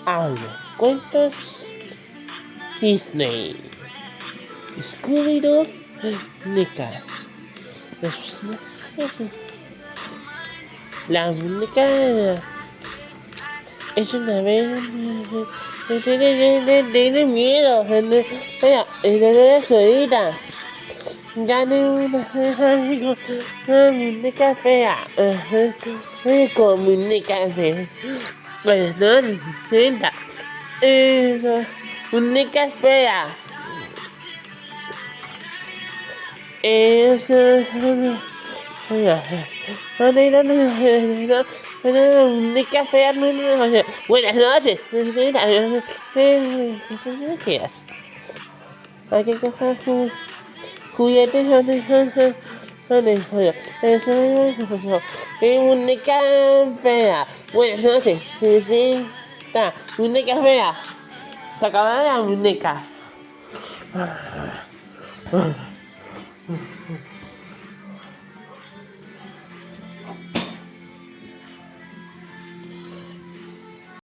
Audio cuentos Disney. Scooby-Doo, Nika. La muñeca es una vez. Tiene miedo. Mira, solita. Ya no una muñeca fea. Como muñeca fea. Pues no, sienta. Muñeca fea. Muñeca fea. Buenas noches. Hay que coger juguetes. Muñeca fea. Buenas noches. Sí. Muñeca fea. Se acabó la muñeca.